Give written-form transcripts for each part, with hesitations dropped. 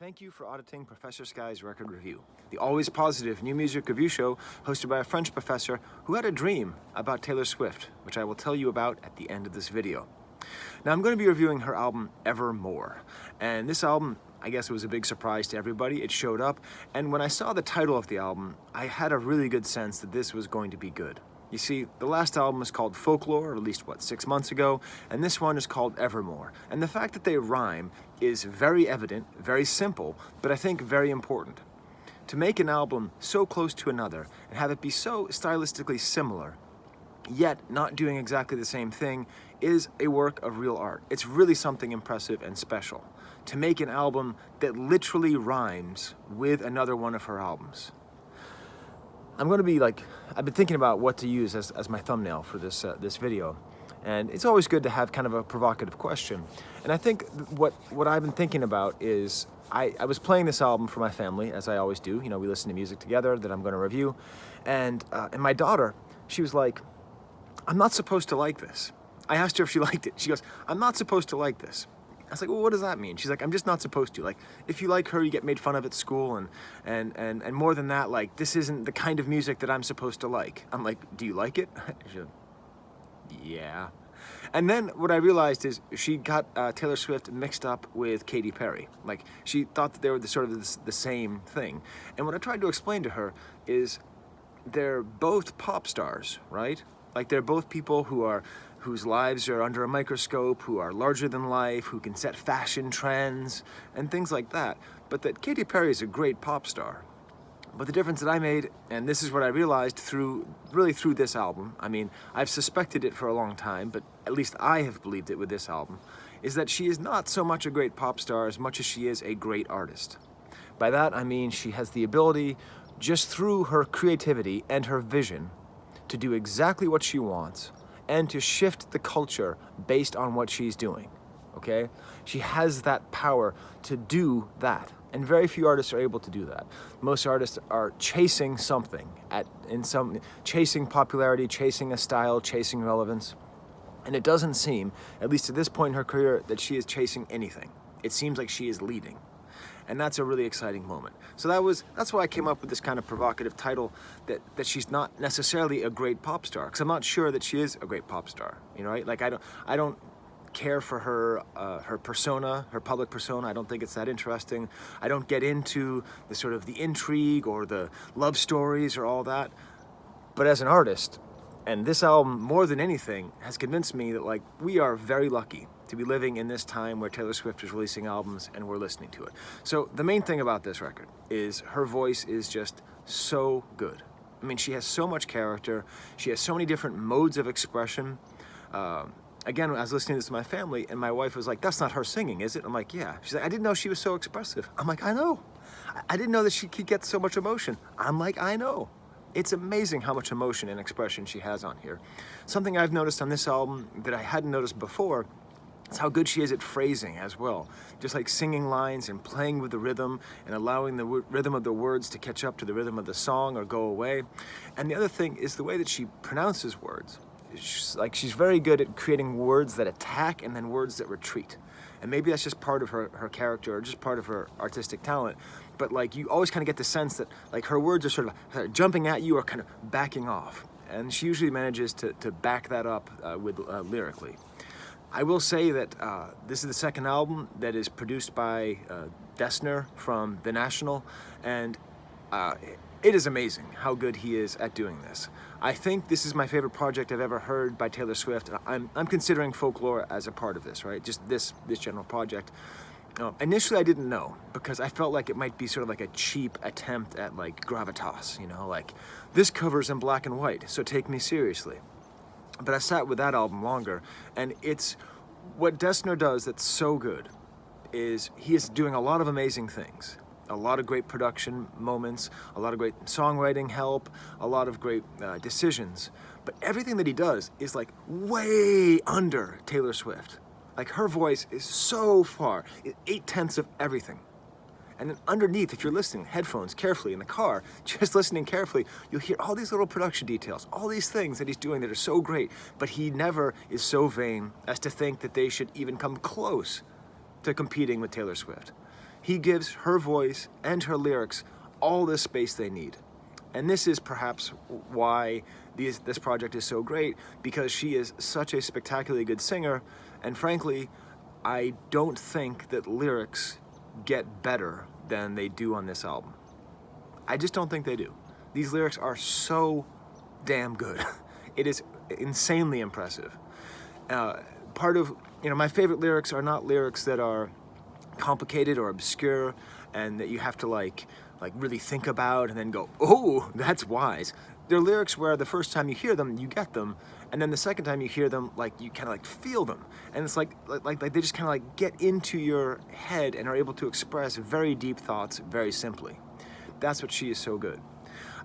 Thank you for auditing Professor Skye's Record Review, the always positive new music review show hosted by a French professor who had a dream about Taylor Swift, which I will tell you about at the end of this video. Now I'm going to be reviewing her album Evermore, and this album, I guess it was a big surprise to everybody. It showed up, and when I saw the title of the album, I had a really good sense that this was going to be good. You see, the last album was called Folklore, released, 6 months ago, and this one is called Evermore. And the fact that they rhyme is very evident, very simple, but I think very important. To make an album so close to another and have it be so stylistically similar, yet not doing exactly the same thing, is a work of real art. It's really something impressive and special. To make an album that literally rhymes with another one of her albums. I'm going to be I've been thinking about what to use as my thumbnail for this video, and it's always good to have kind of a provocative question. And I think what I've been thinking about is I was playing this album for my family, as I always do. You know, we listen to music together that I'm going to review, and my daughter, she was like, "I'm not supposed to like this." I asked her if she liked it. She goes, "I'm not supposed to like this." I was like, "Well, what does that mean?" She's like, "I'm just not supposed to. Like, if you like her, you get made fun of at school, and more than that, like, this isn't the kind of music that I'm supposed to like." I'm like, "Do you like it?" She goes, "Yeah." And then what I realized is she got Taylor Swift mixed up with Katy Perry. Like, she thought that they were the same thing. And what I tried to explain to her is they're both pop stars, right? Like, they're both people whose lives are under a microscope, who are larger than life, who can set fashion trends, and things like that. But that Katy Perry is a great pop star. But the difference that I made, and this is what I realized through this album, I mean, I've suspected it for a long time, but at least I have believed it with this album, is that she is not so much a great pop star as much as she is a great artist. By that, I mean she has the ability, just through her creativity and her vision, to do exactly what she wants and to shift the culture based on what she's doing, okay? She has that power to do that, and very few artists are able to do that. Most artists are chasing something, chasing popularity, chasing a style, chasing relevance, and it doesn't seem, at least at this point in her career, that she is chasing anything. It seems like she is leading. And that's a really exciting moment. So that's why I came up with this kind of provocative title that she's not necessarily a great pop star, because I'm not sure that she is a great pop star. You know, right? Like, I don't care for her persona, her public persona. I don't think it's that interesting. I don't get into the sort of the intrigue or the love stories or all that. But as an artist, and this album more than anything has convinced me that, like, we are very lucky to be living in this time where Taylor Swift is releasing albums and we're listening to it. So the main thing about this record is her voice is just so good. I mean, she has so much character. She has so many different modes of expression. Again, I was listening to this to my family, and my wife was like, "That's not her singing, is it?" I'm like, "Yeah." She's like, "I didn't know she was so expressive." I'm like, "I know. I didn't know that she could get so much emotion." I'm like, "I know." It's amazing how much emotion and expression she has on here. Something I've noticed on this album that I hadn't noticed before, it's how good she is at phrasing as well. Just like singing lines and playing with the rhythm and allowing the rhythm of the words to catch up to the rhythm of the song or go away. And the other thing is the way that she pronounces words. She's very good at creating words that attack and then words that retreat. And maybe that's just part of her character or just part of her artistic talent. But like, you always kind of get the sense that like her words are sort of jumping at you or kind of backing off. And she usually manages to back that up with lyrically. I will say that this is the second album that is produced by Dessner from The National, and it is amazing how good he is at doing this. I think this is my favorite project I've ever heard by Taylor Swift. I'm considering Folklore as a part of this, right? Just this general project. Initially, I didn't know, because I felt like it might be sort of like a cheap attempt at like gravitas, you know, like this cover's in black and white, so take me seriously. But I sat with that album longer, and it's what Dessner does that's so good is he is doing a lot of amazing things. A lot of great production moments, a lot of great songwriting help, a lot of great decisions. But everything that he does is like way under Taylor Swift. Like, her voice is so far, 8/10 of everything. And then underneath, if you're listening, headphones, carefully, in the car, just listening carefully, you'll hear all these little production details, all these things that he's doing that are so great, but he never is so vain as to think that they should even come close to competing with Taylor Swift. he gives her voice and her lyrics all the space they need. And this is perhaps why this project is so great, because she is such a spectacularly good singer, and frankly, I don't think that lyrics get better than they do on this album. I just don't think they do. These lyrics are so damn good. It is insanely impressive. Part of, my favorite lyrics are not lyrics that are complicated or obscure and that you have to like really think about and then go, oh, that's wise. They're lyrics where the first time you hear them, you get them, and then the second time you hear them, you kind of feel them, and it's like they just kind of get into your head and are able to express very deep thoughts very simply. That's what she is so good.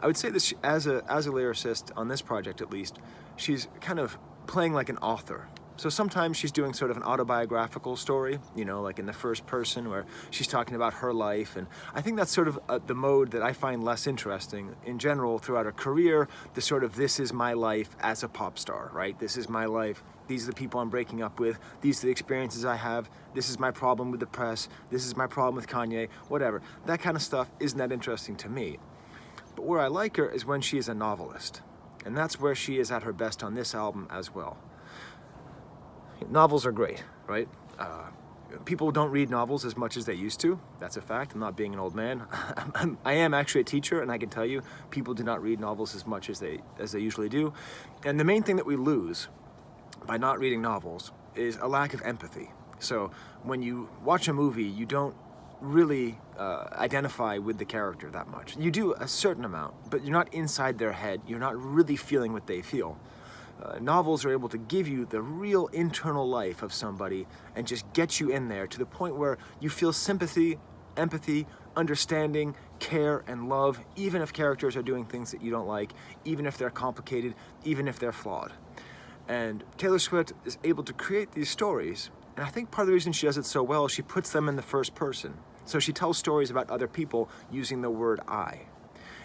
I would say that she, as a lyricist on this project at least, she's kind of playing like an author. So sometimes she's doing sort of an autobiographical story, like in the first person where she's talking about her life. And I think that's sort of the mode that I find less interesting in general throughout her career, the sort of this is my life as a pop star, right? This is my life. These are the people I'm breaking up with. These are the experiences I have. This is my problem with the press. This is my problem with Kanye, whatever. That kind of stuff isn't that interesting to me. But where I like her is when she is a novelist. And that's where she is at her best on this album as well. Novels are great, right? People don't read novels as much as they used to. That's a fact. I'm not being an old man. I am actually a teacher, and I can tell you, people do not read novels as much as they usually do. And the main thing that we lose by not reading novels is a lack of empathy. So when you watch a movie, you don't really identify with the character that much. You do a certain amount, but you're not inside their head. You're not really feeling what they feel. Novels are able to give you the real internal life of somebody and just get you in there to the point where you feel sympathy, empathy, understanding, care, and love, even if characters are doing things that you don't like, even if they're complicated, even if they're flawed. And Taylor Swift is able to create these stories, and I think part of the reason she does it so well is she puts them in the first person. So she tells stories about other people using the word I.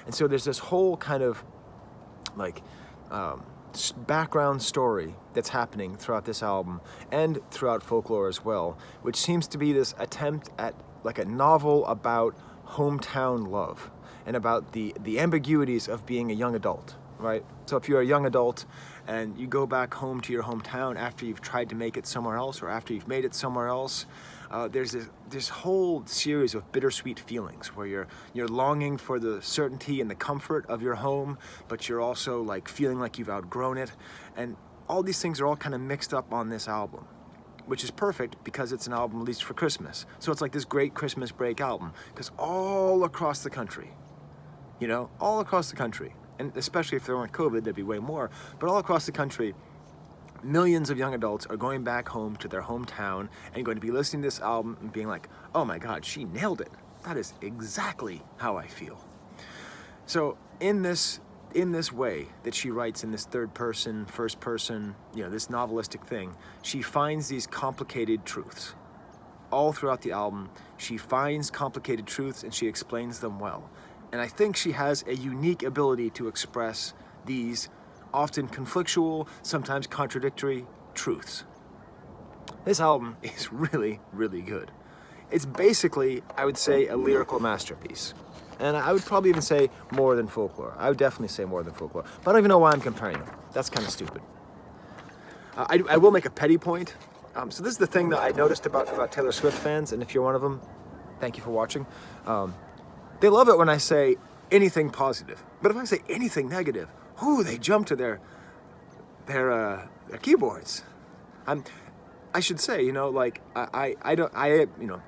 And so there's this whole kind of background story that's happening throughout this album and throughout Folklore as well, which seems to be this attempt at a novel about hometown love and about the ambiguities of being a young adult, right? So if you're a young adult and you go back home to your hometown after you've tried to make it somewhere else or after you've made it somewhere else, there's this whole series of bittersweet feelings where you're longing for the certainty and the comfort of your home, but you're also feeling like you've outgrown it. And all these things are all kind of mixed up on this album, which is perfect because it's an album released for Christmas. So it's like this great Christmas break album, because all across the country, all across the country, and especially if there weren't COVID, there'd be way more, but all across the country, millions of young adults are going back home to their hometown and going to be listening to this album and being like, oh my God, she nailed it. That is exactly how I feel. So in this way that she writes in this third person, first person, this novelistic thing, she finds these complicated truths. All throughout the album, she finds complicated truths and she explains them well. And I think she has a unique ability to express these often conflictual, sometimes contradictory truths. This album is really, really good. It's basically, I would say, a lyrical masterpiece. And I would probably even say more than Folklore. I would definitely say more than Folklore. But I don't even know why I'm comparing them. That's kind of stupid. I will make a petty point. So this is the thing that I noticed about Taylor Swift fans, and if you're one of them, thank you for watching. They love it when I say anything positive. But if I say anything negative, they jump to their keyboards. I should say, I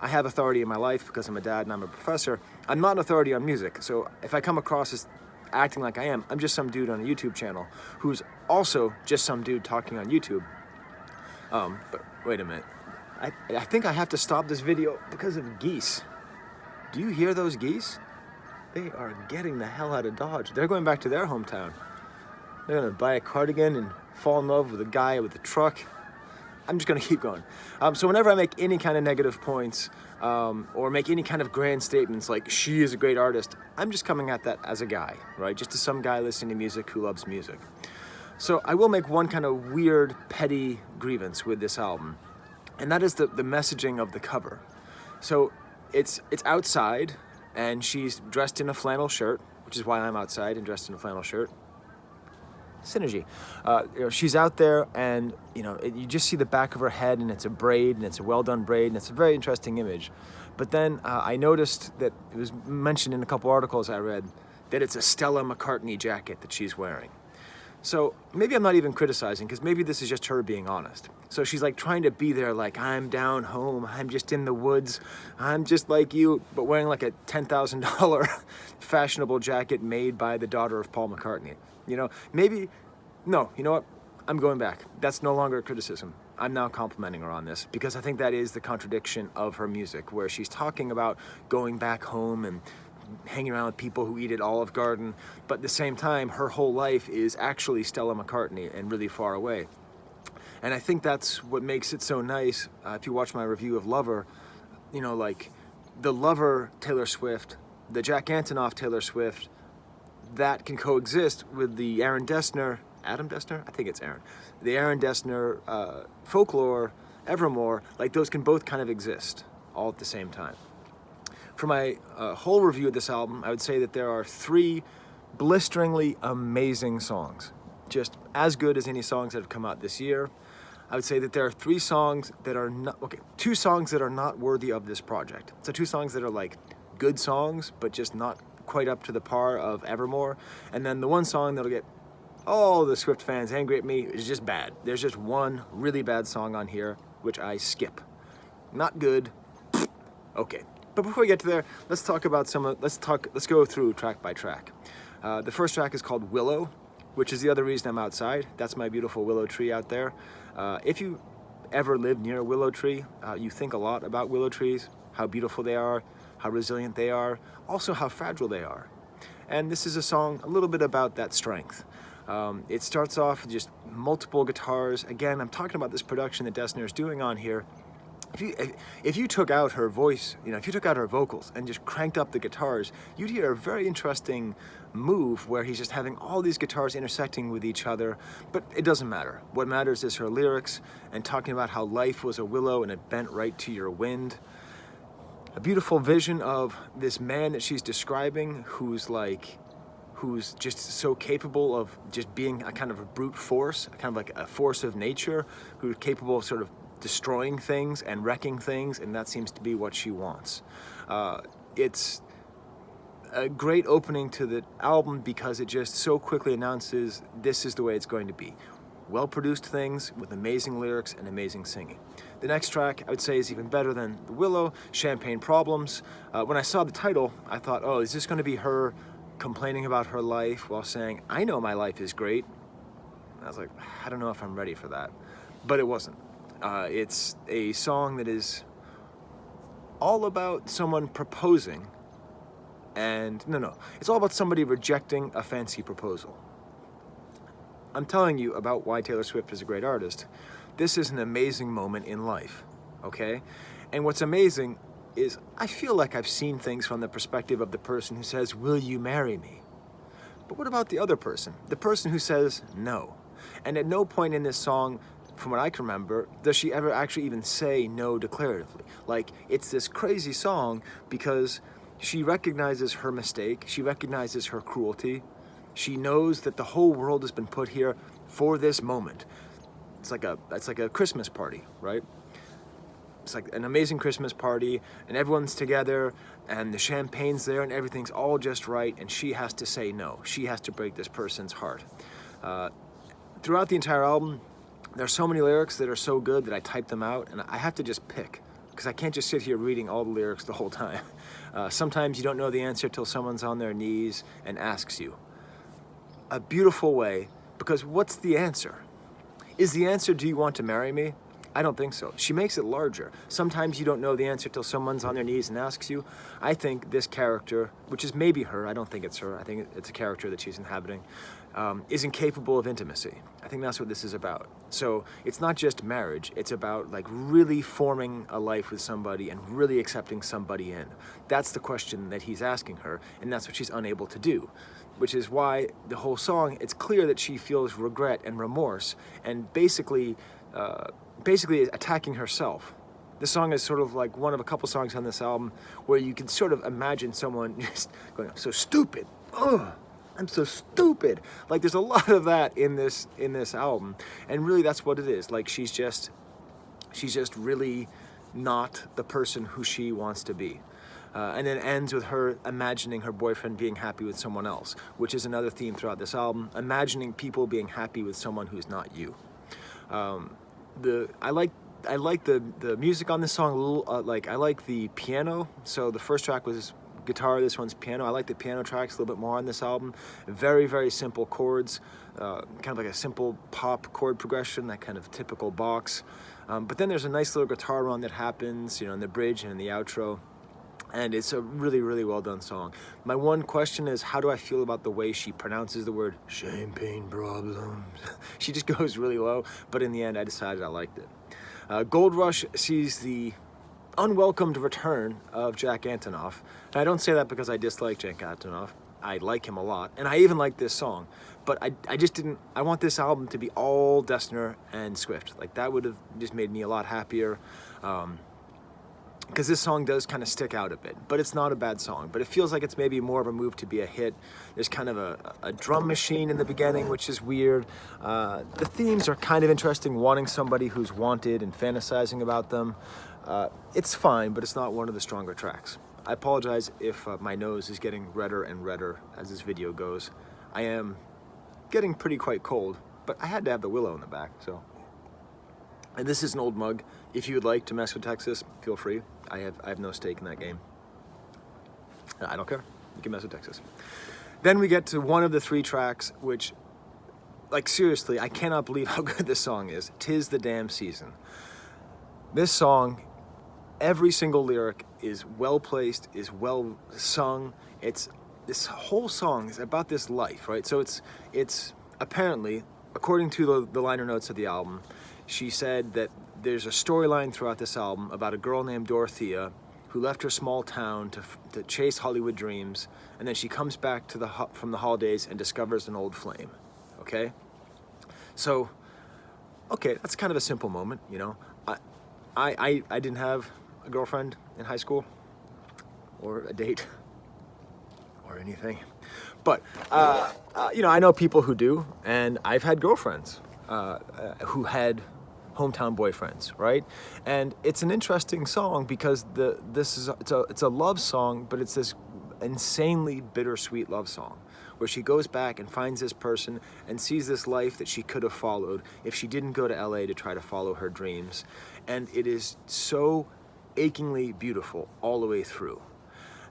have authority in my life because I'm a dad and I'm a professor. I'm not an authority on music, so if I come across as acting like I am, I'm just some dude on a YouTube channel who's also just some dude talking on YouTube. But wait a minute. I think I have to stop this video because of geese. Do you hear those geese? They are getting the hell out of Dodge. They're going back to their hometown. They're gonna buy a cardigan and fall in love with a guy with a truck. I'm just gonna keep going. So whenever I make any kind of negative points or make any kind of grand statements like she is a great artist, I'm just coming at that as a guy, right? Just as some guy listening to music who loves music. So I will make one kind of weird, petty grievance with this album, and that is the messaging of the cover. So it's outside, and she's dressed in a flannel shirt, which is why I'm outside and dressed in a flannel shirt. Synergy. She's out there, and you just see the back of her head, and it's a braid, and it's a well-done braid, and it's a very interesting image. But then I noticed that it was mentioned in a couple articles I read that it's a Stella McCartney jacket that she's wearing. So maybe I'm not even criticizing, because maybe this is just her being honest. So she's like trying to be there, like, I'm down home, I'm just in the woods, I'm just like you, but wearing like a $10,000 fashionable jacket made by the daughter of Paul McCartney. Maybe, no, you know what? I'm going back. That's no longer a criticism. I'm now complimenting her on this, because I think that is the contradiction of her music, where she's talking about going back home and hanging around with people who eat at Olive Garden, but at the same time, her whole life is actually Stella McCartney and really far away. And I think that's what makes it so nice. If you watch my review of Lover, like the Lover Taylor Swift, the Jack Antonoff Taylor Swift, that can coexist with the Aaron Dessner, Adam Dessner? I think it's Aaron. The Aaron Dessner, Folklore, Evermore, like those can both kind of exist all at the same time. For my whole review of this album, I would say that there are 3 blisteringly amazing songs. Just as good as any songs that have come out this year. I would say that there are 3 songs that are not, 2 songs that are not worthy of this project. So 2 songs that are like good songs, but just not quite up to the par of Evermore. And then the 1 song that'll get all the Swift fans angry at me is just bad. There's just 1 really bad song on here, which I skip. Not good. Okay. But before we get to there, let's talk about let's go through track by track. The first track is called Willow, which is the other reason I'm outside. That's my beautiful willow tree out there. If you ever live near a willow tree, you think a lot about willow trees, how beautiful they are, how resilient they are, also how fragile they are. And this is a song a little bit about that strength. It starts off with just multiple guitars. Again, I'm talking about this production that Dessner is doing on here. If you took out her voice, if you took out her vocals and just cranked up the guitars, you'd hear a very interesting move where he's just having all these guitars intersecting with each other, but it doesn't matter. What matters is her lyrics and talking about how life was a willow and it bent right to your wind. A beautiful vision of this man that she's describing who's just so capable of just being a kind of a brute force, kind of like a force of nature, who's capable of sort of destroying things and wrecking things, and that seems to be what she wants. It's a great opening to the album because it just so quickly announces this is the way it's going to be. Well-produced things with amazing lyrics and amazing singing. The next track, I would say, is even better than The Willow, Champagne Problems. When I saw the title, I thought, oh, is this going to be her complaining about her life while saying, I know my life is great? And I was like, I don't know if I'm ready for that. But it wasn't. It's a song that is all about someone proposing, and it's all about somebody rejecting a fancy proposal. I'm telling you about why Taylor Swift is a great artist. This is an amazing moment in life, okay? And what's amazing is I feel like I've seen things from the perspective of the person who says, will you marry me? But what about the other person? The person who says no. And at no point in this song, from what I can remember, does she ever actually even say no declaratively. Like, it's this crazy song because she recognizes her mistake, she recognizes her cruelty, she knows that the whole world has been put here for this moment. It's like a Christmas party, right? It's like an amazing Christmas party, and everyone's together, and the champagne's there, and everything's all just right, and she has to say no. She has to break this person's heart. Throughout the entire album, there's so many lyrics that are so good that I type them out, and I have to just pick, because I can't just sit here reading all the lyrics the whole time. Sometimes you don't know the answer till someone's on their knees and asks you. A beautiful way, because what's the answer? Is the answer, do you want to marry me? I don't think so. She makes it larger. Sometimes you don't know the answer till someone's on their knees and asks you. I think this character, which is maybe her, I don't think it's her, I think it's a character that she's inhabiting, is incapable of intimacy. I think that's what this is about. So it's not just marriage, it's about like really forming a life with somebody and really accepting somebody in. That's the question that he's asking her, and that's what she's unable to do. Which is why the whole song, it's clear that she feels regret and remorse and basically attacking herself This song is sort of like one of a couple songs on this album where you can sort of imagine someone just going, "I'm so stupid. Ugh, I'm so stupid." Like there's a lot of that in this album, and really that's what it is. Like she's just really not the person who she wants to be. And then ends with her imagining her boyfriend being happy with someone else, which is another theme throughout this album, imagining people being happy with someone who's not you. I like the music on this song a little, like I like the piano. So the first track was guitar, this one's piano. I like the piano tracks a little bit more on this album. Very, very simple chords, kind of like a simple pop chord progression, that kind of typical box. But then there's a nice little guitar run that happens, in the bridge and in the outro. And it's a really, really well done song. My one question is, how do I feel about the way she pronounces the word champagne problems? She just goes really low, but in the end I decided I liked it. Gold Rush sees the unwelcomed return of Jack Antonoff. And I don't say that because I dislike Jack Antonoff. I like him a lot, and I even like this song. But I just didn't, I want this album to be all Dessner and Swift. Like that would have just made me a lot happier. Because this song does kind of stick out a bit, but it's not a bad song. But it feels like it's maybe more of a move to be a hit. There's kind of a drum machine in the beginning, which is weird. The themes are kind of interesting, wanting somebody who's wanted and fantasizing about them. It's fine, but it's not one of the stronger tracks. I apologize if my nose is getting redder and redder as this video goes. I am getting quite cold, but I had to have the Willow in the back, so. And this is an old mug. If you would like to mess with Texas, feel free. I have no stake in that game. I don't care. You can mess with Texas. Then we get to one of the three tracks, which, like seriously, I cannot believe how good this song is. "'Tis the Damn Season." This song, every single lyric is well placed, is well sung. This whole song is about this life, right? So it's apparently, according to the liner notes of the album, she said that there's a storyline throughout this album about a girl named Dorothea who left her small town to chase Hollywood dreams, and then she comes back from the holidays and discovers an old flame. Okay? So, okay, that's kind of a simple moment, I didn't have a girlfriend in high school, or a date, or anything. But, I know people who do, and I've had girlfriends who had hometown boyfriends, right? And it's an interesting song because it's a love song, but it's this insanely bittersweet love song where she goes back and finds this person and sees this life that she could have followed if she didn't go to LA to try to follow her dreams. And it is so achingly beautiful all the way through.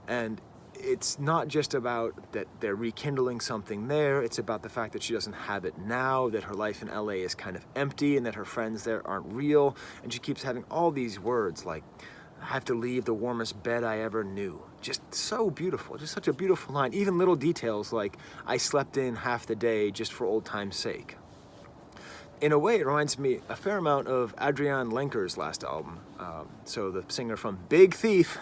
And it's not just about that they're rekindling something there, it's about the fact that she doesn't have it now, that her life in LA is kind of empty, and that her friends there aren't real, and she keeps having all these words like, "I have to leave the warmest bed I ever knew." Just so beautiful, just such a beautiful line. Even little details like, "I slept in half the day just for old time's sake." In a way, it reminds me a fair amount of Adrienne Lenker's last album. So the singer from Big Thief,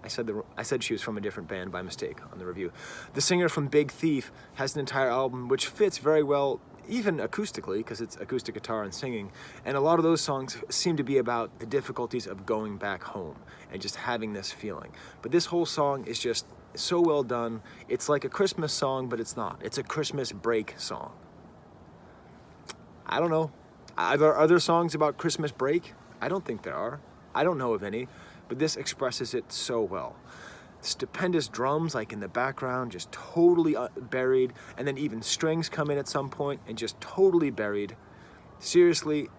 I said she was from a different band by mistake on the review. The singer from Big Thief has an entire album which fits very well, even acoustically, because it's acoustic guitar and singing. And a lot of those songs seem to be about the difficulties of going back home and just having this feeling. But this whole song is just so well done. It's like a Christmas song, but it's not. It's a Christmas break song. I don't know. Are there other songs about Christmas break? I don't think there are. I don't know of any. But this expresses it so well. Stupendous drums, like in the background, just totally buried, and then even strings come in at some point and just totally buried. Seriously,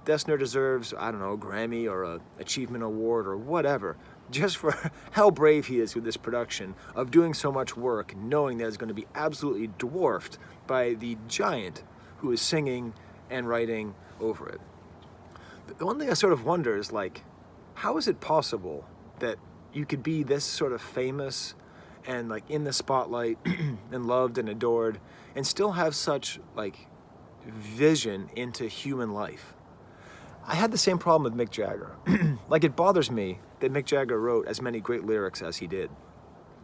Dessner deserves, I don't know, a Grammy or a Achievement Award or whatever, just for how brave he is with this production of doing so much work, knowing that it's going to be absolutely dwarfed by the giant who is singing and writing over it. The one thing I sort of wonder is, like, how is it possible that you could be this sort of famous and like in the spotlight and loved and adored and still have such like vision into human life? I had the same problem with Mick Jagger. Like, it bothers me that Mick Jagger wrote as many great lyrics as he did.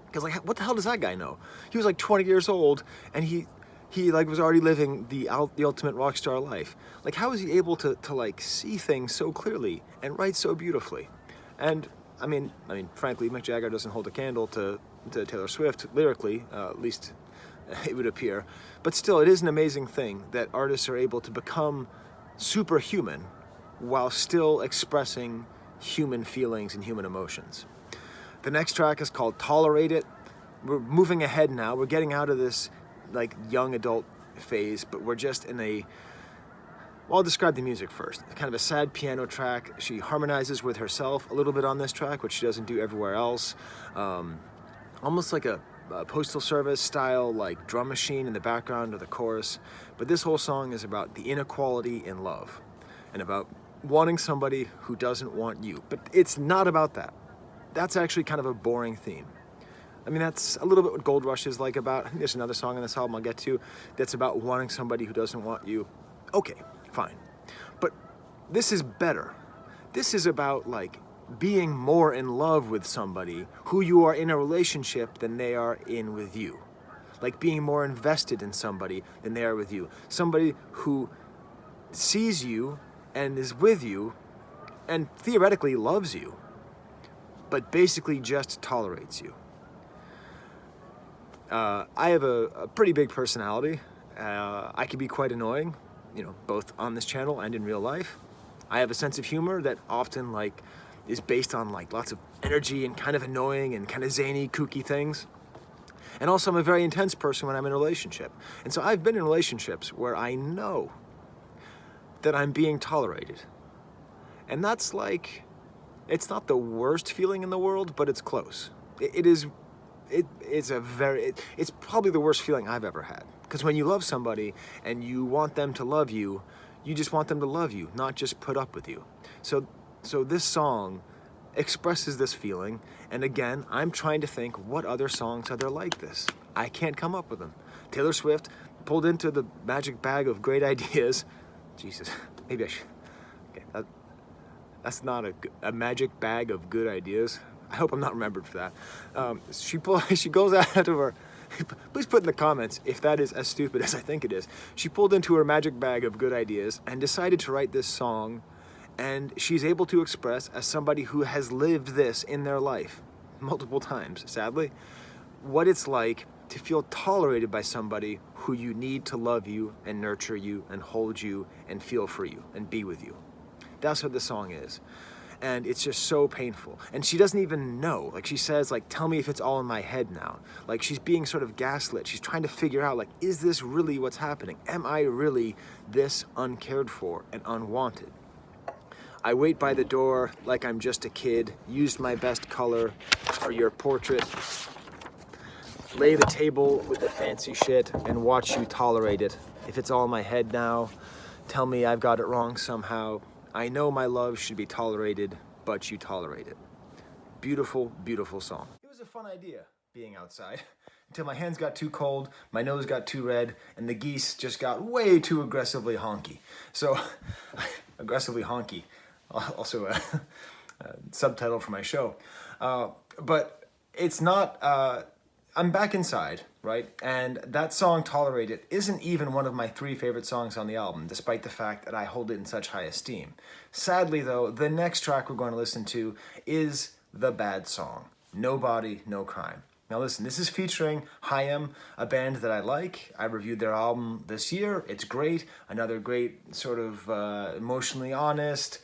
Because like, what the hell does that guy know? He was like 20 years old and he he like was already living the ultimate rock star life. Like, how is he able to like see things so clearly and write so beautifully? And I mean, frankly, Mick Jagger doesn't hold a candle to Taylor Swift lyrically, at least it would appear. But still, it is an amazing thing that artists are able to become superhuman while still expressing human feelings and human emotions. The next track is called Tolerate It. We're moving ahead now. We're getting out of this like young adult phase, but we're just in a, well, I'll describe the music first. Kind of a sad piano track. She harmonizes with herself a little bit on this track, which she doesn't do everywhere else. Almost like a Postal Service style like drum machine in the background of the chorus. But this whole song is about the inequality in love and about wanting somebody who doesn't want you. But it's not about that. That's actually kind of a boring theme. I mean, that's a little bit what Gold Rush is like about. I think there's another song on this album I'll get to that's about wanting somebody who doesn't want you. Okay, fine. But this is better. This is about like being more in love with somebody who you are in a relationship than they are in with you. Like being more invested in somebody than they are with you. Somebody who sees you and is with you and theoretically loves you, but basically just tolerates you. I have a pretty big personality. I can be quite annoying, you know, both on this channel and in real life. I have a sense of humor that often like is based on like lots of energy and kind of annoying and kind of zany, kooky things. And also I'm a very intense person when I'm in a relationship. And so I've been in relationships where I know that I'm being tolerated. And that's like, it's not the worst feeling in the world, but it's close. It's probably the worst feeling I've ever had. Because when you love somebody and you want them to love you, you just want them to love you, not just put up with you. So this song expresses this feeling, and again, I'm trying to think, what other songs are there like this? I can't come up with them. Taylor Swift pulled into the magic bag of great ideas. Jesus, maybe I should. Okay, that's not a magic bag of good ideas. I hope I'm not remembered for that. She goes out of her. Please put in the comments if that is as stupid as I think it is. She pulled into her magic bag of good ideas and decided to write this song, and she's able to express, as somebody who has lived this in their life multiple times, sadly, what it's like to feel tolerated by somebody who you need to love you and nurture you and hold you and feel for you and be with you. That's what the song is. And it's just so painful. And she doesn't even know. Like, she says, like, tell me if it's all in my head now. Like, she's being sort of gaslit. She's trying to figure out, like, is this really what's happening? Am I really this uncared for and unwanted? I wait by the door like I'm just a kid, used my best color for your portrait, lay the table with the fancy shit and watch you tolerate it. If it's all in my head now, tell me I've got it wrong somehow. I know my love should be tolerated, but you tolerate it. Beautiful, beautiful song. It was a fun idea, being outside, until my hands got too cold, my nose got too red, and the geese just got way too aggressively honky. So, aggressively honky, also a subtitle for my show. But it's not, I'm back inside, right? And that song, Tolerate It, isn't even one of my 3 favorite songs on the album, despite the fact that I hold it in such high esteem. Sadly, though, the next track we're going to listen to is the bad song, No Body, No Crime. Now listen, this is featuring Haim, a band that I like. I reviewed their album this year. It's great. Another great sort of emotionally honest,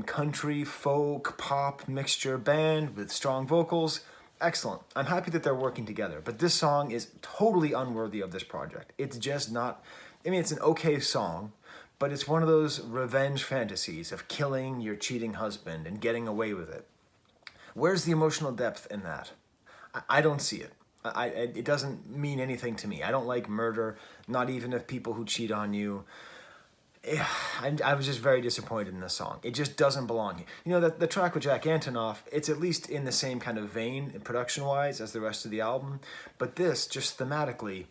country, folk, pop mixture band with strong vocals. Excellent. I'm happy that they're working together, but this song is totally unworthy of this project. It's just not, I mean, it's an okay song, but it's one of those revenge fantasies of killing your cheating husband and getting away with it. Where's the emotional depth in that? I don't see it. It doesn't mean anything to me. I don't like murder, not even if people who cheat on you. I was just very disappointed in this song. It just doesn't belong here. You know, the track with Jack Antonoff, it's at least in the same kind of vein, production-wise, as the rest of the album. But this, just thematically,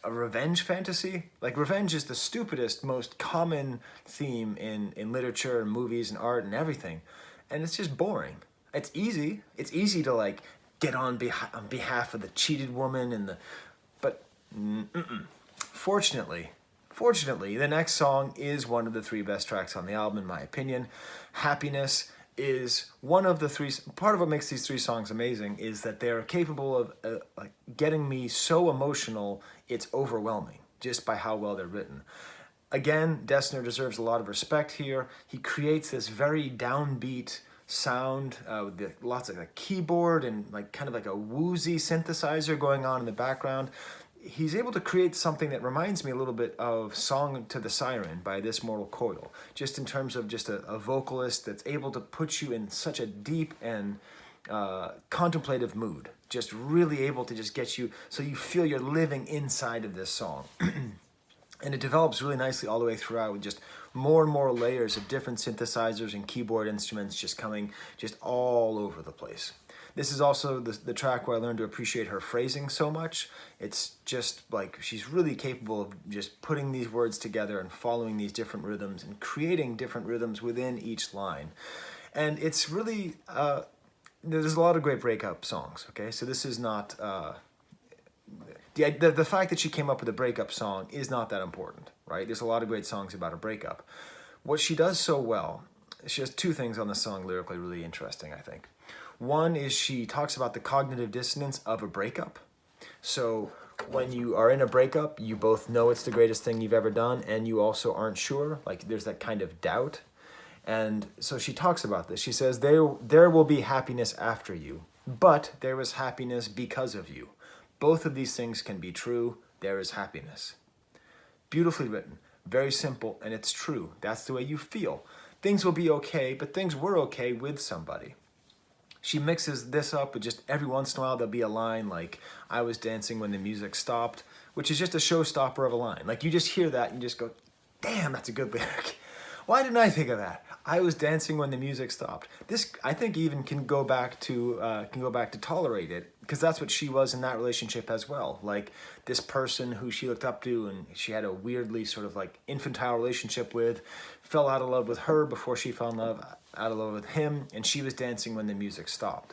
a revenge fantasy? Like, revenge is the stupidest, most common theme in literature and movies and art and everything. And it's just boring. It's easy. It's easy to, like, get on behalf of the cheated woman and the... But, Fortunately, the next song is one of the 3 best tracks on the album, in my opinion. Happiness is one of the 3. Part of what makes these 3 songs amazing is that they're capable of like getting me so emotional, it's overwhelming, just by how well they're written. Again, Dessner deserves a lot of respect here. He creates this very downbeat sound with lots of like keyboard and like kind of like a woozy synthesizer going on in the background. He's able to create something that reminds me a little bit of Song to the Siren by This Mortal Coil, just in terms of just a vocalist that's able to put you in such a deep and contemplative mood, just really able to just get you so you feel you're living inside of this song. And it develops really nicely all the way throughout with just more and more layers of different synthesizers and keyboard instruments just coming just all over the place. This is also the track where I learned to appreciate her phrasing so much. It's just like she's really capable of just putting these words together and following these different rhythms and creating different rhythms within each line. And it's really, there's a lot of great breakup songs, okay? So this is not, the fact that she came up with a breakup song is not that important, right? There's a lot of great songs about a breakup. What she does so well, she has 2 things on the song lyrically really interesting, I think. One is she talks about the cognitive dissonance of a breakup. So when you are in a breakup, you both know it's the greatest thing you've ever done, and you also aren't sure. Like there's that kind of doubt. And so she talks about this. She says, there will be happiness after you, but there is happiness because of you. Both of these things can be true. There is happiness. Beautifully written, very simple, and it's true. That's the way you feel. Things will be okay, but things were okay with somebody. She mixes this up with just every once in a while there'll be a line like, I was dancing when the music stopped, which is just a showstopper of a line. Like you just hear that and you just go, damn, that's a good lyric. Why didn't I think of that? I was dancing when the music stopped. This, I think, even can go back to Tolerate It, because that's what she was in that relationship as well. Like this person who she looked up to and she had a weirdly sort of like infantile relationship with, fell out of love with her before she fell out of love with him, and she was dancing when the music stopped.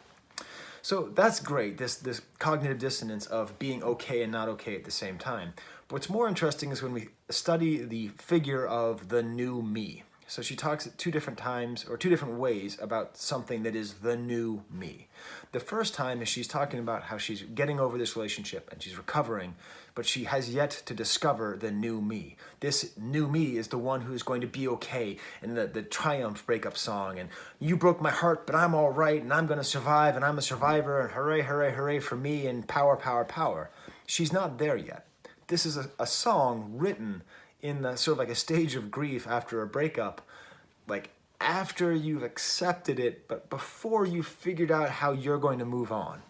So that's great, this cognitive dissonance of being okay and not okay at the same time. But what's more interesting is when we study the figure of the new me. So she talks at 2 different times, or 2 different ways, about something that is the new me. The first time is she's talking about how she's getting over this relationship and she's recovering, but she has yet to discover the new me. This new me is the one who's going to be okay, and the triumph breakup song, and you broke my heart, but I'm all right, and I'm going to survive, and I'm a survivor, and hooray, hooray, hooray for me, and power, power, power. She's not there yet. This is a song written in the sort of like a stage of grief after a breakup, like after you've accepted it, but before you figured out how you're going to move on.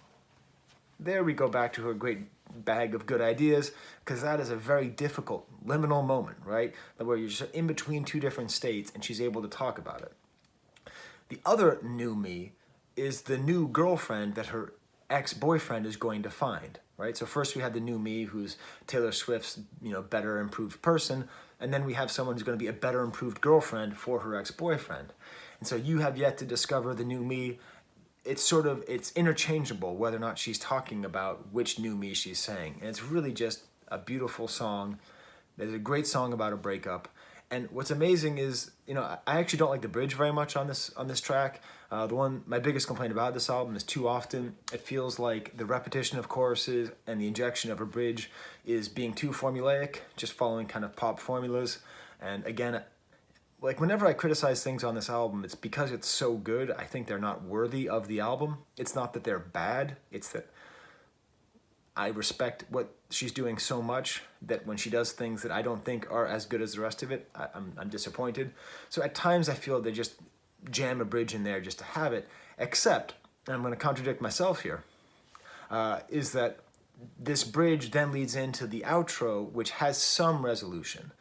There we go back to her great bag of good ideas, because that is a very difficult liminal moment, right? Where you're just in between 2 different states and she's able to talk about it. The other new me is the new girlfriend that her ex-boyfriend is going to find, right? So first we had the new me, who's Taylor Swift's, better improved person, and then we have someone who's going to be a better improved girlfriend for her ex-boyfriend. And so you have yet to discover the new me. It's interchangeable whether or not she's talking about which new me she's saying. And it's really just a beautiful song. There's a great song about a breakup. And what's amazing is, I actually don't like the bridge very much on this track. My biggest complaint about this album is too often it feels like the repetition of choruses and the injection of a bridge is being too formulaic, just following kind of pop formulas. And again, like whenever I criticize things on this album, it's because it's so good. I think they're not worthy of the album. It's not that they're bad. It's that I respect what she's doing so much that when she does things that I don't think are as good as the rest of it, I'm disappointed. So at times I feel they just jam a bridge in there just to have it, except, and I'm going to contradict myself here, is that this bridge then leads into the outro, which has some resolution,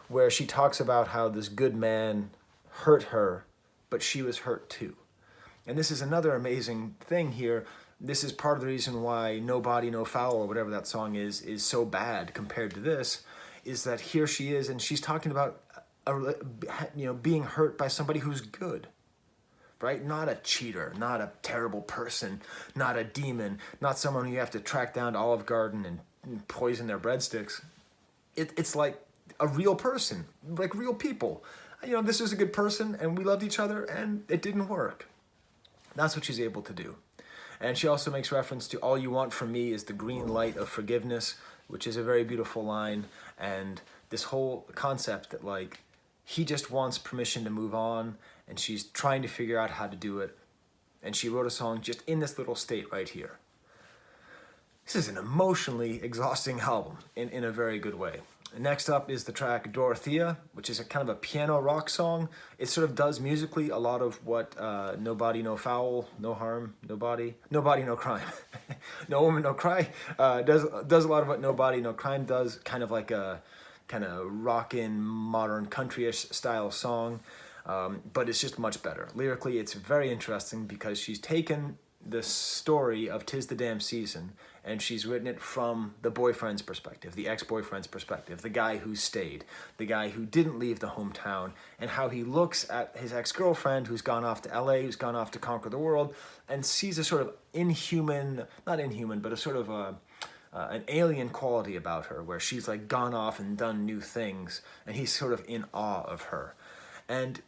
where she talks about how this good man hurt her, but she was hurt too. And this is another amazing thing here. This is part of the reason why No Body, No Foul, or whatever that song is so bad compared to this, is that here she is, and she's talking about being hurt by somebody who's good, right? Not a cheater, not a terrible person, not a demon, not someone who you have to track down to Olive Garden and poison their breadsticks. it's like a real person, like real people. You know, this is a good person, and we loved each other, and it didn't work. That's what she's able to do. And she also makes reference to all you want from me is the green light of forgiveness, which is a very beautiful line. And this whole concept that like he just wants permission to move on, and she's trying to figure out how to do it. And she wrote a song just in this little state right here. This is an emotionally exhausting album in a very good way. Next up is the track Dorothea, which is a kind of a piano rock song. It sort of does musically a lot of what No Body, No Foul, No Harm, Nobody, No Crime, No Woman, No Cry, does a lot of what No Body, No Crime does, kind of like a kind of rockin' modern country-ish style song, but it's just much better. Lyrically, it's very interesting because she's taken the story of 'Tis the Damn Season, and she's written it from the boyfriend's perspective, the ex-boyfriend's perspective, the guy who stayed, the guy who didn't leave the hometown, and how he looks at his ex-girlfriend who's gone off to LA, who's gone off to conquer the world, and sees a sort of inhuman, not inhuman, but a sort of an alien quality about her, where she's like gone off and done new things, and he's sort of in awe of her. And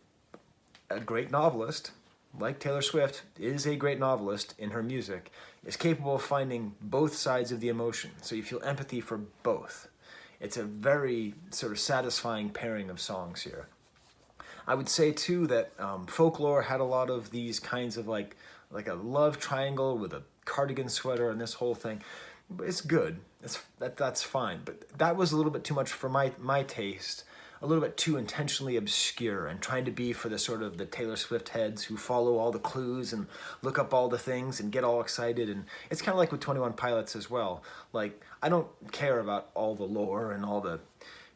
a great novelist, like Taylor Swift, is a great novelist in her music, is capable of finding both sides of the emotion, so you feel empathy for both. It's a very sort of satisfying pairing of songs here. I would say too that Folklore had a lot of these kinds of like a love triangle with a cardigan sweater and this whole thing. It's good, that's fine, but that was a little bit too much for my taste. A little bit too intentionally obscure and trying to be for the sort of the Taylor Swift heads who follow all the clues and look up all the things and get all excited. And it's kind of like with 21 Pilots as well. Like, I don't care about all the lore and all the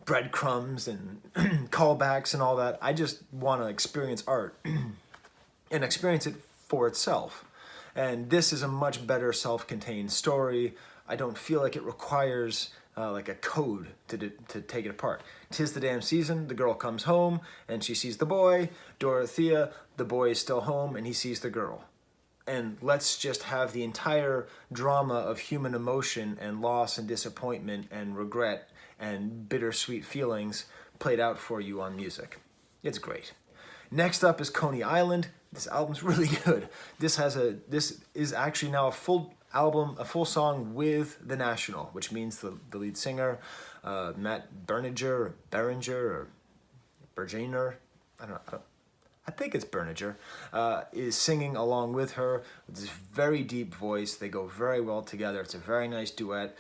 breadcrumbs and callbacks and all that. I just want to experience art and experience it for itself. And this is a much better self-contained story. I don't feel like it requires like a code to take it apart. 'Tis the Damn Season, the girl comes home and she sees the boy. Dorothea, the boy is still home and he sees the girl. And let's just have the entire drama of human emotion and loss and disappointment and regret and bittersweet feelings played out for you on music. It's great. Next up is Coney Island. This album's really good. This is actually now a full album, a full song with The National, which means the lead singer, Matt Berninger, or Bergener, I think it's Berninger, is singing along with her with this very deep voice. They go very well together. It's a very nice duet.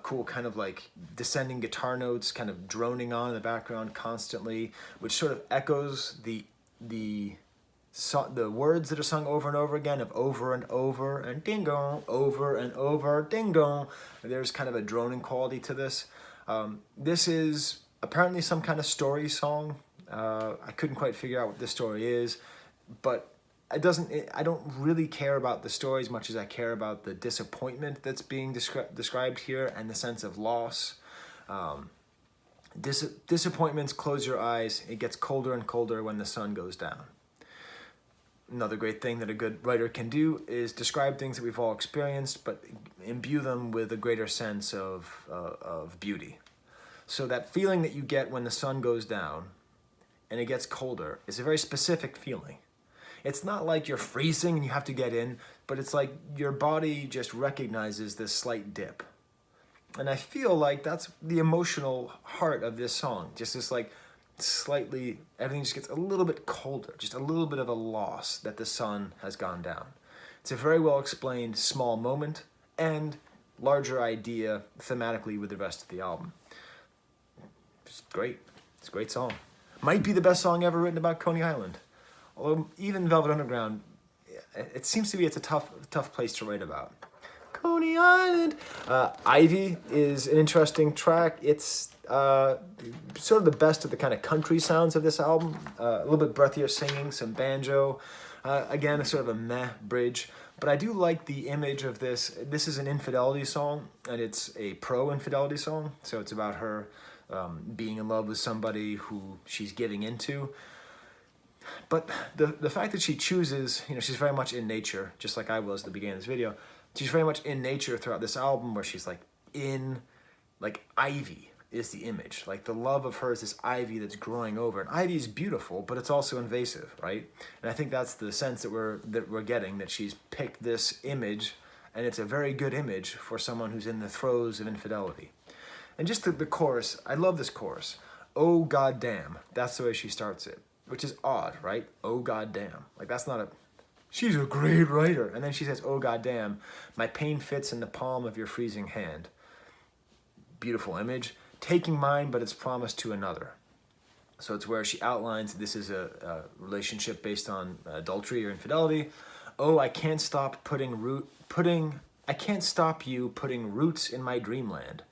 Cool kind of like descending guitar notes kind of droning on in the background constantly, which sort of echoes the words that are sung over and over again of over and over and dingo, over and over, dingo. There's kind of a droning quality to this. This is apparently some kind of story song. I couldn't quite figure out what this story is, but I don't really care about the story as much as I care about the disappointment that's being described here and the sense of loss. Disappointments close your eyes. It gets colder and colder when the sun goes down. Another great thing that a good writer can do is describe things that we've all experienced, but imbue them with a greater sense of beauty. So that feeling that you get when the sun goes down and it gets colder is a very specific feeling. It's not like you're freezing and you have to get in, but it's like your body just recognizes this slight dip. And I feel like that's the emotional heart of this song. Just this like slightly, everything just gets a little bit colder, just a little bit of a loss that the sun has gone down. It's a very well explained small moment and larger idea thematically with the rest of the album. It's great. It's a great song. Might be the best song ever written about Coney Island. Although even Velvet Underground, it seems to be it's a tough place to write about. Coney Island. Ivy is an interesting track. It's sort of the best of the kind of country sounds of this album. A little bit breathier singing, some banjo. Again, a sort of a meh bridge. But I do like the image of this. This is an infidelity song, and it's a pro-infidelity song. So it's about her being in love with somebody who she's giving into. But the fact that she chooses, she's very much in nature, just like I was at the beginning of this video. She's very much in nature throughout this album, where she's like in, like ivy. is the image. Like, the love of her is this ivy that's growing over. And ivy is beautiful, but it's also invasive, right? And I think that's the sense that we're getting, that she's picked this image, and it's a very good image for someone who's in the throes of infidelity. And just the chorus, I love this chorus. Oh, goddamn. That's the way she starts it, which is odd, right? Oh, goddamn. Like, that's not a... She's a great writer. And then she says, oh, goddamn, my pain fits in the palm of your freezing hand. Beautiful image. Taking mine, but it's promised to another. So it's where she outlines this is a relationship based on adultery or infidelity. Oh, I can't stop I can't stop you putting roots in my dreamland.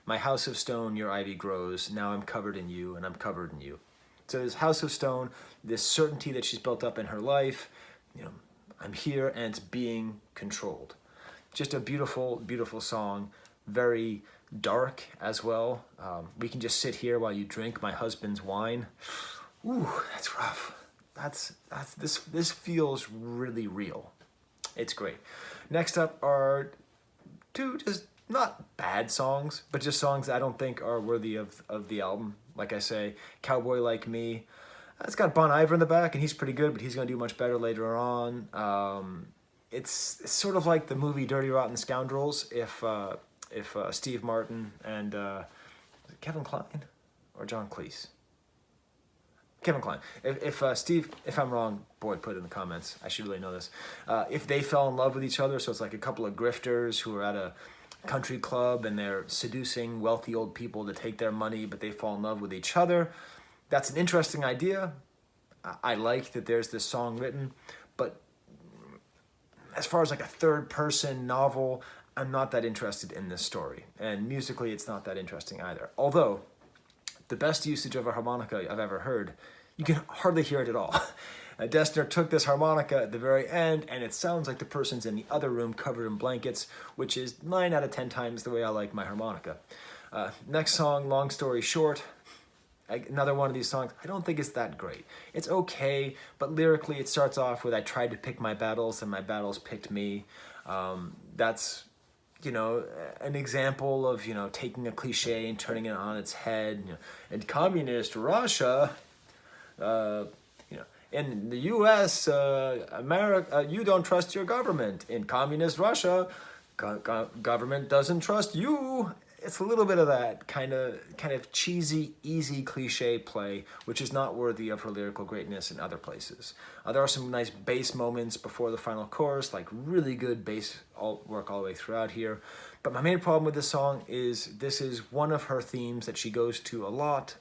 My house of stone, your ivy grows. Now I'm covered in you, and I'm covered in you. So this house of stone, this certainty that she's built up in her life, you know, I'm here and it's being controlled. Just a beautiful, beautiful song. Very dark as well. We can just sit here while you drink my husband's wine. Ooh, that's rough. This feels really real. It's great. Next up are two just not bad songs, but just songs I don't think are worthy of the album. Like I say, Cowboy Like Me. It's got Bon Iver in the back, and he's pretty good, but he's going to do much better later on. It's sort of like the movie Dirty Rotten Scoundrels if Steve Martin and Kevin Kline or John Cleese? Kevin Kline. If I'm wrong, boy, put it in the comments. I should really know this. If they fell in love with each other, so it's like a couple of grifters who are at a country club and they're seducing wealthy old people to take their money, but they fall in love with each other. That's an interesting idea. I like that there's this song written, but as far as like a third-person novel, I'm not that interested in this story. And musically, it's not that interesting either. Although, the best usage of a harmonica I've ever heard, you can hardly hear it at all. Dessner took this harmonica at the very end, and it sounds like the person's in the other room covered in blankets, which is 9 out of 10 times the way I like my harmonica. Next song, Long Story Short. Another one of these songs, I don't think it's that great. It's okay, but lyrically it starts off with, I tried to pick my battles and my battles picked me. That's, you know, an example of, you know, taking a cliche and turning it on its head. You know, in communist Russia, you know, in the U.S., America, you don't trust your government. In communist Russia, government doesn't trust you. It's a little bit of that kind of cheesy, easy cliche play, which is not worthy of her lyrical greatness in other places. There are some nice bass moments before the final chorus, like really good bass work all the way throughout here. But my main problem with this song is this is one of her themes that she goes to a lot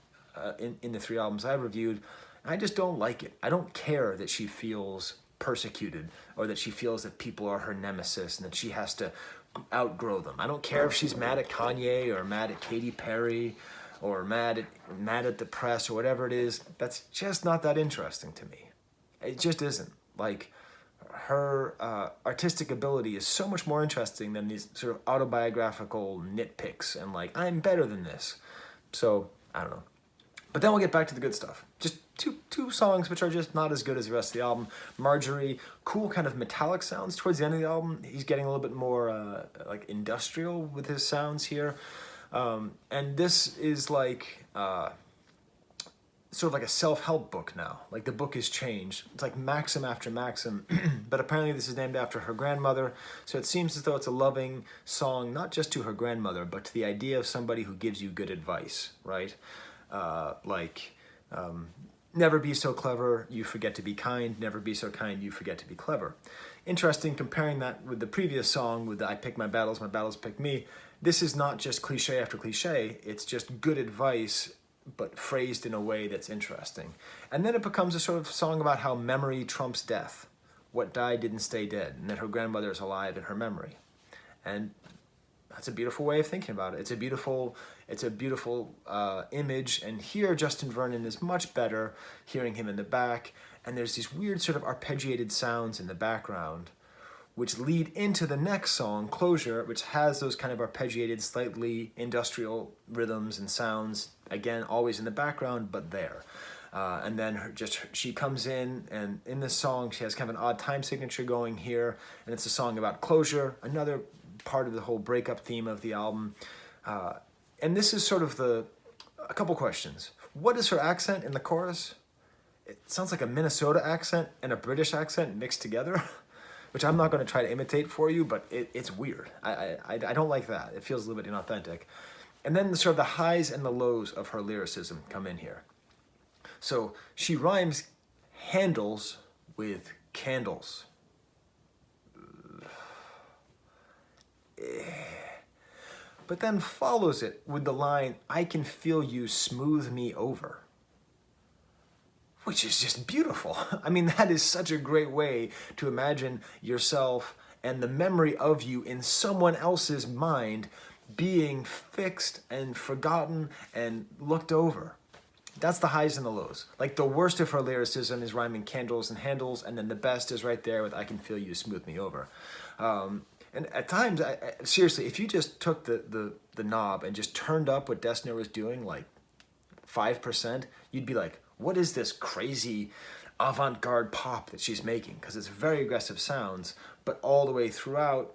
in the 3 albums I've reviewed. I just don't like it. I don't care that she feels persecuted or that she feels that people are her nemesis and that she has to outgrow them. I don't care if she's mad at Kanye or mad at Katy Perry or mad at the press or whatever it is. That's just not that interesting to me. It just isn't. Like, her artistic ability is so much more interesting than these sort of autobiographical nitpicks and like, I'm better than this. So, I don't know. But then we'll get back to the good stuff. Just two songs which are just not as good as the rest of the album. Marjorie, cool kind of metallic sounds towards the end of the album. He's getting a little bit more like industrial with his sounds here. And this is like sort of like a self-help book now. Like, the book has changed. It's like maxim after maxim, but apparently this is named after her grandmother. So it seems as though it's a loving song, not just to her grandmother, but to the idea of somebody who gives you good advice, right? Never be so clever, you forget to be kind. Never be so kind, you forget to be clever. Interesting comparing that with the previous song with the, I pick my battles pick me. This is not just cliche after cliche, it's just good advice, but phrased in a way that's interesting. And then it becomes a sort of song about how memory trumps death. What died didn't stay dead, and that her grandmother is alive in her memory. And that's a beautiful way of thinking about it. It's a beautiful image, and here Justin Vernon is much better, hearing him in the back, and there's these weird sort of arpeggiated sounds in the background, which lead into the next song, Closure, which has those kind of arpeggiated, slightly industrial rhythms and sounds, again, always in the background, but there. And then she comes in, and in this song, she has kind of an odd time signature going here, and it's a song about closure, another part of the whole breakup theme of the album. And this is sort of the a couple questions. What is her accent in the chorus? It sounds like a Minnesota accent and a British accent mixed together, which I'm not going to try to imitate for you, but it's weird. I don't like that. It feels a little bit inauthentic. And then sort of the highs and the lows of her lyricism come in here. So she rhymes handles with candles. But then follows it with the line, I can feel you smooth me over. Which is just beautiful. I mean, that is such a great way to imagine yourself and the memory of you in someone else's mind being fixed and forgotten and looked over. That's the highs and the lows. Like the worst of her lyricism is rhyming candles and handles, and then the best is right there with I can feel you smooth me over. And at times, seriously, if you just took the knob and just turned up what Destner was doing, like 5%, you'd be like, what is this crazy avant-garde pop that she's making? Because it's very aggressive sounds, but all the way throughout,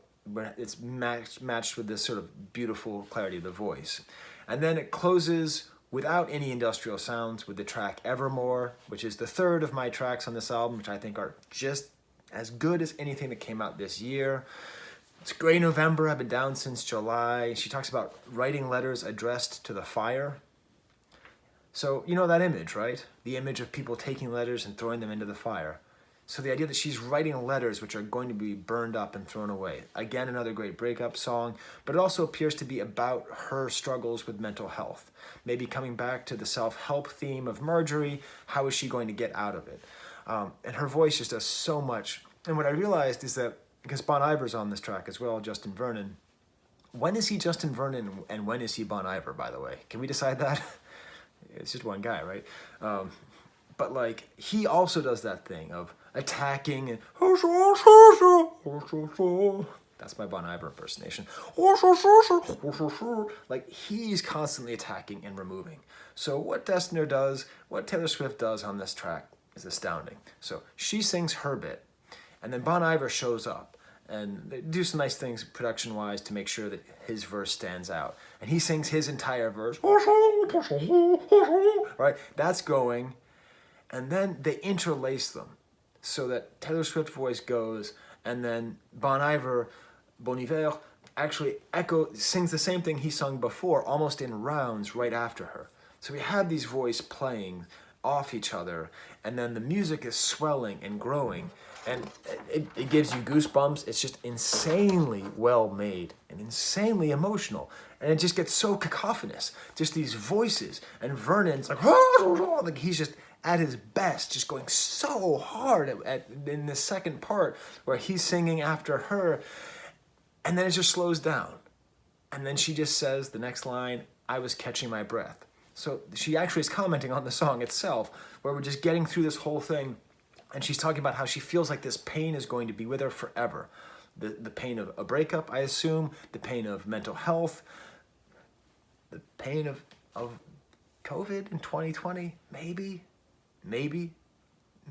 it's matched with this sort of beautiful clarity of the voice. And then it closes without any industrial sounds with the track Evermore, which is the third of my tracks on this album, which I think are just as good as anything that came out this year. It's gray November, I've been down since July. She talks about writing letters addressed to the fire. So you know that image, right? The image of people taking letters and throwing them into the fire. So the idea that she's writing letters which are going to be burned up and thrown away. Again, another great breakup song, but it also appears to be about her struggles with mental health. Maybe coming back to the self-help theme of Marjorie, how is she going to get out of it? And her voice just does so much. And what I realized is that, because Bon Iver's on this track as well, Justin Vernon. When is he Justin Vernon and when is he Bon Iver, by the way? Can we decide that? It's just one guy, right? But like, he also does that thing of attacking and that's my Bon Iver impersonation. Like, he's constantly attacking and removing. So what Destner does, what Taylor Swift does on this track is astounding. So she sings her bit, and then Bon Iver shows up, and they do some nice things production-wise to make sure that his verse stands out. And he sings his entire verse, right? That's going, and then they interlace them so that Taylor Swift's voice goes, and then Bon Iver, actually sings the same thing he sung before, almost in rounds right after her. So we have these voices playing off each other, and then the music is swelling and growing, and it gives you goosebumps. It's just insanely well made and insanely emotional, and it just gets so cacophonous. Just these voices, and Vernon's like he's just at his best, just going so hard in the second part where he's singing after her, and then it just slows down, and then she just says the next line, "I was catching my breath." So she actually is commenting on the song itself, where we're just getting through this whole thing, and she's talking about how she feels like this pain is going to be with her forever. The pain of a breakup, I assume, the pain of mental health, the pain of COVID in 2020,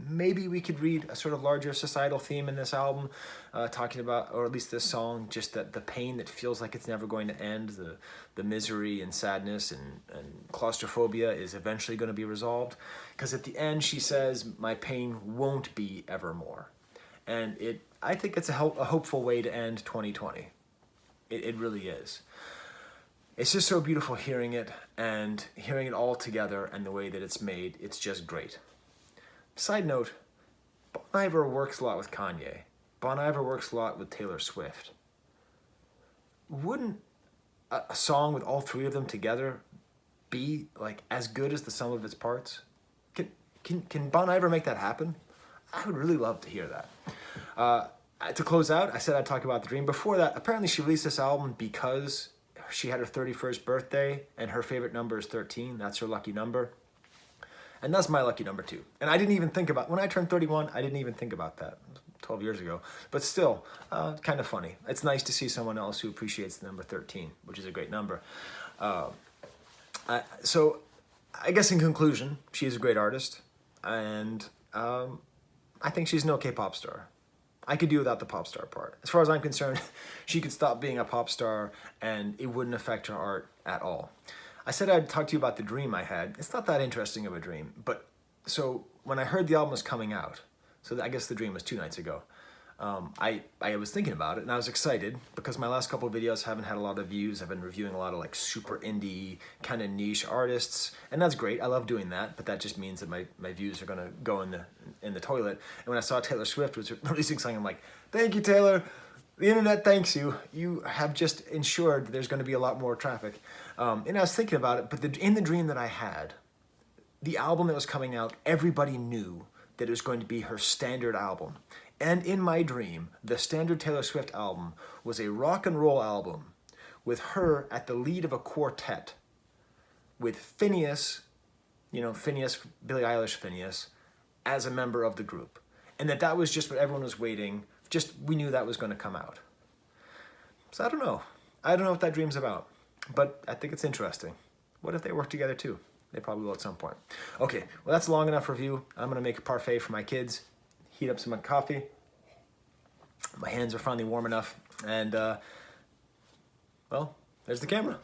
maybe we could read a sort of larger societal theme in this album, talking about, or at least this song, just that the pain that feels like it's never going to end, the misery and sadness and claustrophobia is eventually going to be resolved. Because at the end she says, my pain won't be evermore. And I think it's a hopeful way to end 2020. It really is. It's just so beautiful hearing it, and hearing it all together, and the way that it's made, it's just great. Side note, Bon Iver works a lot with Kanye. Bon Iver works a lot with Taylor Swift. Wouldn't a song with all three of them together be like as good as the sum of its parts? Can Bon Iver make that happen? I would really love to hear that. To close out, I said I'd talk about The Dream. Before that, apparently she released this album because she had her 31st birthday, and her favorite number is 13. That's her lucky number. And that's my lucky number too. And I didn't even think about, when I turned 31, I didn't even think about that 12 years ago. But still, kind of funny. It's nice to see someone else who appreciates the number 13, which is a great number. So I guess in conclusion, she is a great artist. And I think she's an okay pop star. I could do without the pop star part. As far as I'm concerned, she could stop being a pop star and it wouldn't affect her art at all. I said I'd talk to you about the dream I had. It's not that interesting of a dream, but so when I heard the album was coming out, so I guess the dream was 2 nights ago, I was thinking about it and I was excited because my last couple of videos haven't had a lot of views. I've been reviewing a lot of like super indie kind of niche artists, and that's great. I love doing that, but that just means that my views are gonna go in the toilet. And when I saw Taylor Swift was releasing something, I'm like, thank you, Taylor. The internet thanks you. You have just ensured that there's going to be a lot more traffic. And I was thinking about it, but in the dream that I had, the album that was coming out, everybody knew that it was going to be her standard album. And in my dream, the standard Taylor Swift album was a rock and roll album with her at the lead of a quartet with Phineas, you know, Phineas, Billie Eilish Phineas, as a member of the group. And that was just what everyone was waiting. Just, we knew that was going to come out. So I don't know. I don't know what that dream's about, but I think it's interesting. What if they work together too? They probably will at some point. Okay, well that's a long enough review. I'm gonna make a parfait for my kids, heat up some coffee. My hands are finally warm enough, and well, there's the camera.